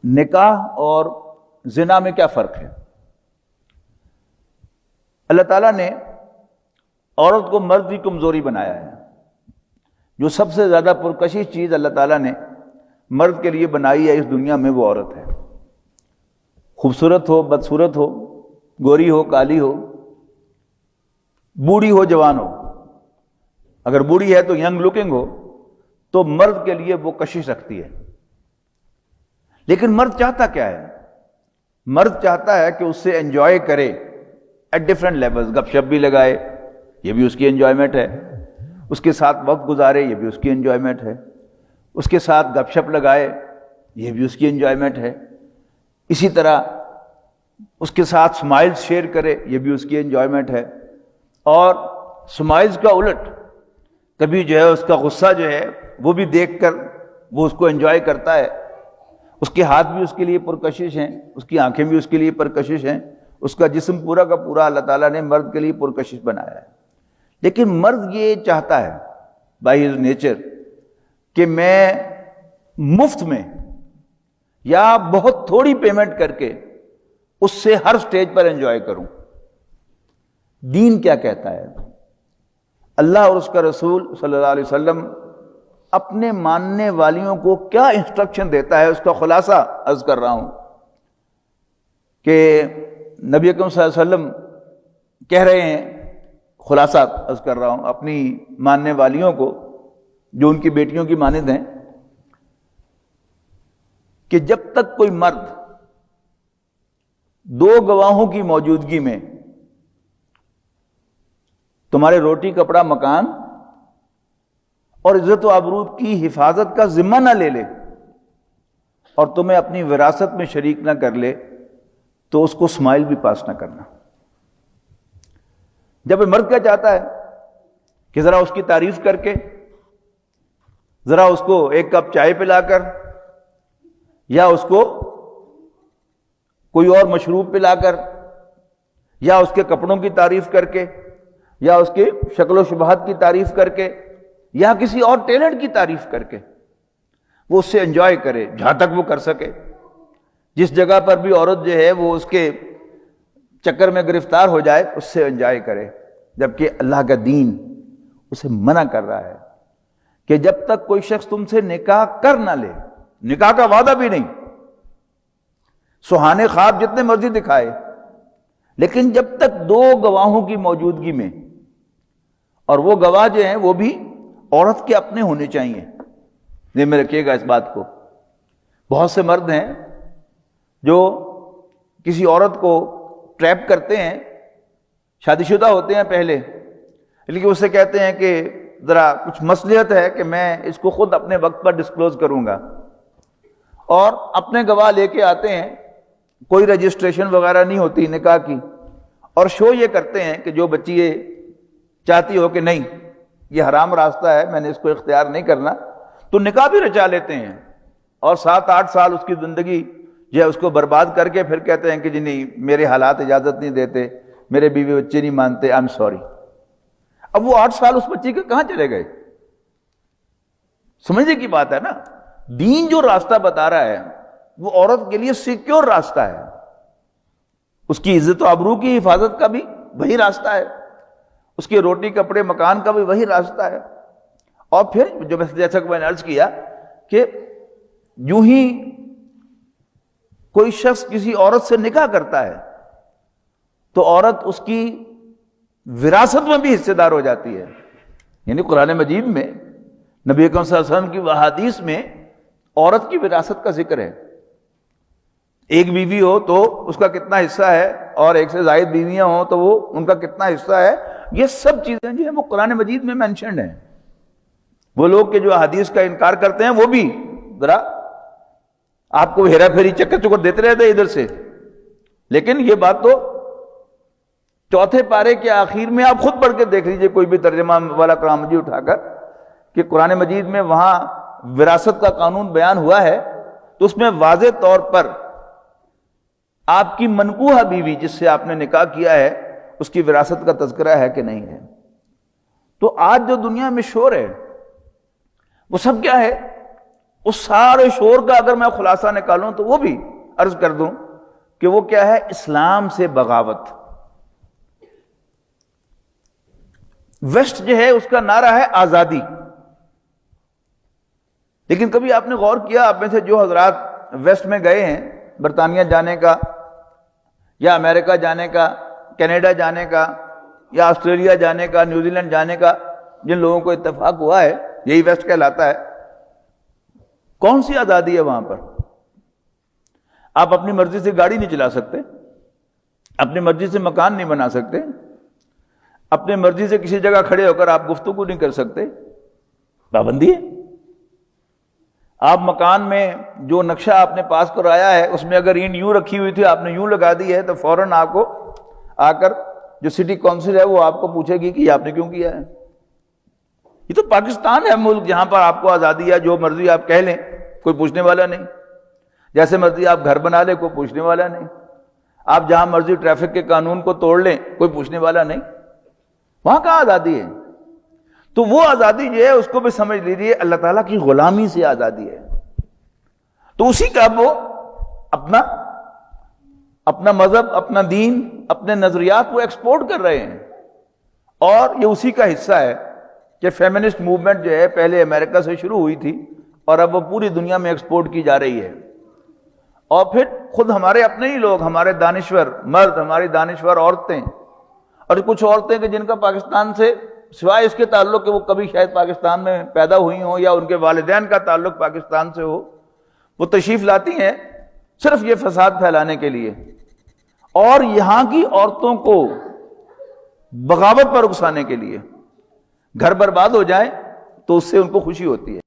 نکاح اور زنا میں کیا فرق ہے؟ اللہ تعالیٰ نے عورت کو مرد کی کمزوری بنایا ہے. جو سب سے زیادہ پرکشش چیز اللہ تعالیٰ نے مرد کے لیے بنائی ہے اس دنیا میں وہ عورت ہے. خوبصورت ہو، بدصورت ہو، گوری ہو، کالی ہو، بوڑھی ہو، جوان ہو. اگر بوڑھی ہے تو ینگ لکنگ ہو تو مرد کے لیے وہ کشش رکھتی ہے. لیکن مرد چاہتا کیا ہے؟ مرد چاہتا ہے کہ اس سے انجوائے کرے ایٹ ڈفرینٹ لیولز. گپ شپ بھی لگائے، یہ بھی اس کی انجوائمنٹ ہے. اس کے ساتھ وقت گزارے، یہ بھی اس کی انجوائمنٹ ہے. اس کے ساتھ گپ شپ لگائے، یہ بھی اس کی انجوائمنٹ ہے. اسی طرح اس کے ساتھ سمائلز شیئر کرے، یہ بھی اس کی انجوائمنٹ ہے. اور سمائلز کا الٹ کبھی جو ہے اس کا غصہ جو ہے وہ بھی دیکھ کر وہ اس کو انجوائے کرتا ہے. اس کے ہاتھ بھی اس کے لیے پرکشش ہیں، اس کی آنکھیں بھی اس کے لیے پرکشش ہیں. اس کا جسم پورا کا پورا اللہ تعالیٰ نے مرد کے لیے پرکشش بنایا ہے. لیکن مرد یہ چاہتا ہے بائی ہز نیچر کہ میں مفت میں یا بہت تھوڑی پیمنٹ کر کے اس سے ہر سٹیج پر انجوائے کروں. دین کیا کہتا ہے؟ اللہ اور اس کا رسول صلی اللہ علیہ وسلم اپنے ماننے والیوں کو کیا انسٹرکشن دیتا ہے اس کا خلاصہ عرض کر رہا ہوں کہ نبی اکرم صلی اللہ علیہ وسلم کہہ رہے ہیں، خلاصہ عرض کر رہا ہوں اپنی ماننے والیوں کو جو ان کی بیٹیوں کی مانند ہیں، کہ جب تک کوئی مرد دو گواہوں کی موجودگی میں تمہارے روٹی کپڑا مکان اور عزت و آبرو کی حفاظت کا ذمہ نہ لے لے اور تمہیں اپنی وراثت میں شریک نہ کر لے تو اس کو اسمائل بھی پاس نہ کرنا. جب مرد کیا چاہتا ہے کہ ذرا اس کی تعریف کر کے، ذرا اس کو ایک کپ چائے پلا کر، یا اس کو کوئی اور مشروب پلا کر، یا اس کے کپڑوں کی تعریف کر کے، یا اس کی شکل و شباہت کی تعریف کر کے، یا کسی اور ٹیلنٹ کی تعریف کر کے وہ اس سے انجوائے کرے جہاں تک وہ کر سکے. جس جگہ پر بھی عورت جو ہے وہ اس کے چکر میں گرفتار ہو جائے اس سے انجوائے کرے. جبکہ اللہ کا دین اسے منع کر رہا ہے کہ جب تک کوئی شخص تم سے نکاح کر نہ لے، نکاح کا وعدہ بھی نہیں، سہانے خواب جتنے مرضی دکھائے، لیکن جب تک دو گواہوں کی موجودگی میں، اور وہ گواہ جو ہیں وہ بھی عورت کے اپنے ہونے چاہیے. ذہن میں رکھیے گا اس بات کو. بہت سے مرد ہیں جو کسی عورت کو ٹریپ کرتے ہیں، شادی شدہ ہوتے ہیں پہلے، لیکن اسے کہتے ہیں کہ ذرا کچھ مصلحت ہے کہ میں اس کو خود اپنے وقت پر ڈسکلوز کروں گا، اور اپنے گواہ لے کے آتے ہیں. کوئی رجسٹریشن وغیرہ نہیں ہوتی نکاح کی، اور شو یہ کرتے ہیں کہ جو بچی یہ چاہتی ہو کہ نہیں یہ حرام راستہ ہے، میں نے اس کو اختیار نہیں کرنا، تو نکاح بھی رچا لیتے ہیں، اور 7-8 سال اس کی زندگی جو ہے اس کو برباد کر کے پھر کہتے ہیں کہ جی نہیں میرے حالات اجازت نہیں دیتے، میرے بیوی بچے نہیں مانتے، آئی ایم سوری. اب وہ 8 سال اس بچی کے کہاں چلے گئے؟ سمجھنے کی بات ہے نا. دین جو راستہ بتا رہا ہے وہ عورت کے لیے سیکیور راستہ ہے. اس کی عزت و آبرو کی حفاظت کا بھی وہی راستہ ہے، اس کے روٹی کپڑے مکان کا بھی وہی راستہ ہے. اور پھر جو جیسا کہ میں نے عرض کیا کہ یوں ہی کوئی شخص کسی عورت سے نکاح کرتا ہے تو عورت اس کی وراثت میں بھی حصے دار ہو جاتی ہے. یعنی قرآن مجید میں نبی اکرم صلی اللہ علیہ وسلم کی احادیث میں عورت کی وراثت کا ذکر ہے. ایک بیوی ہو تو اس کا کتنا حصہ ہے، اور ایک سے زائد بیویاں ہوں تو وہ ان کا کتنا حصہ ہے. یہ سب چیزیں جو ہیں وہ قرآن مجید میں مینشنڈ ہیں. وہ لوگ کہ جو احادیث کا انکار کرتے ہیں وہ بھی ذرا آپ کو ہیرا پھیری چکر چکر دیتے رہتے ادھر سے. لیکن یہ بات تو چوتھے پارے کے آخر میں آپ خود پڑھ کے دیکھ لیجئے کوئی بھی ترجمہ والا کلام مجید اٹھا کر کہ قرآن مجید میں وہاں وراثت کا قانون بیان ہوا ہے تو اس میں واضح طور پر آپ کی منکوحہ بیوی جس سے آپ نے نکاح کیا ہے اس کی وراثت کا تذکرہ ہے کہ نہیں ہے. تو آج جو دنیا میں شور ہے وہ سب کیا ہے؟ اس سارے شور کا اگر میں خلاصہ نکالوں تو وہ بھی عرض کر دوں کہ وہ کیا ہے؟ اسلام سے بغاوت. ویسٹ جو ہے اس کا نعرہ ہے آزادی. لیکن کبھی آپ نے غور کیا، آپ میں سے جو حضرات ویسٹ میں گئے ہیں، برطانیہ جانے کا یا امریکہ جانے کا، کینیڈا جانے کا یا آسٹریلیا جانے کا، نیوزی لینڈ جانے کا، جن لوگوں کو اتفاق ہوا ہے، یہی ویسٹ کہلاتا ہے، کون سی آزادی ہے وہاں پر؟ آپ اپنی مرضی سے گاڑی نہیں چلا سکتے، اپنی مرضی سے مکان نہیں بنا سکتے، اپنی مرضی سے کسی جگہ کھڑے ہو کر آپ گفتگو نہیں کر سکتے، پابندی ہے. آپ مکان میں جو نقشہ آپ نے پاس کرایا ہے اس میں اگر اینٹ یوں رکھی ہوئی تھی، آپ نے یوں لگا دی ہے، تو فوراً آپ کو آ کر جو سٹی کونسل ہے وہ آپ کو پوچھے گی کہ یہ آپ نے کیوں کیا ہے. یہ تو پاکستان ہے ملک جہاں پر آپ کو آزادی ہے، جو مرضی آپ کہہ لیں، کوئی پوچھنے والا نہیں. جیسے مرضی آپ گھر بنا لیں، کوئی پوچھنے والا نہیں. آپ جہاں مرضی ٹریفک کے قانون کو توڑ لیں، کوئی پوچھنے والا نہیں. وہاں کہاں آزادی ہے؟ تو وہ آزادی جو ہے اس کو بھی سمجھ لیجیے اللہ تعالیٰ کی غلامی سے آزادی ہے. تو اسی کا وہ اپنا مذہب، اپنا دین، اپنے نظریات کو ایکسپورٹ کر رہے ہیں. اور یہ اسی کا حصہ ہے کہ فیمنسٹ موومنٹ جو ہے پہلے امریکہ سے شروع ہوئی تھی اور اب وہ پوری دنیا میں ایکسپورٹ کی جا رہی ہے. اور پھر خود ہمارے اپنے ہی لوگ، ہمارے دانشور مرد، ہماری دانشور عورتیں، اور کچھ عورتیں کہ جن کا پاکستان سے سوائے اس کے تعلق کہ وہ کبھی شاید پاکستان میں پیدا ہوئی ہوں یا ان کے والدین کا تعلق پاکستان سے ہو، وہ تشریف لاتی ہیں صرف یہ فساد پھیلانے کے لیے اور یہاں کی عورتوں کو بغاوت پر اکسانے کے لیے. گھر برباد ہو جائے تو اس سے ان کو خوشی ہوتی ہے.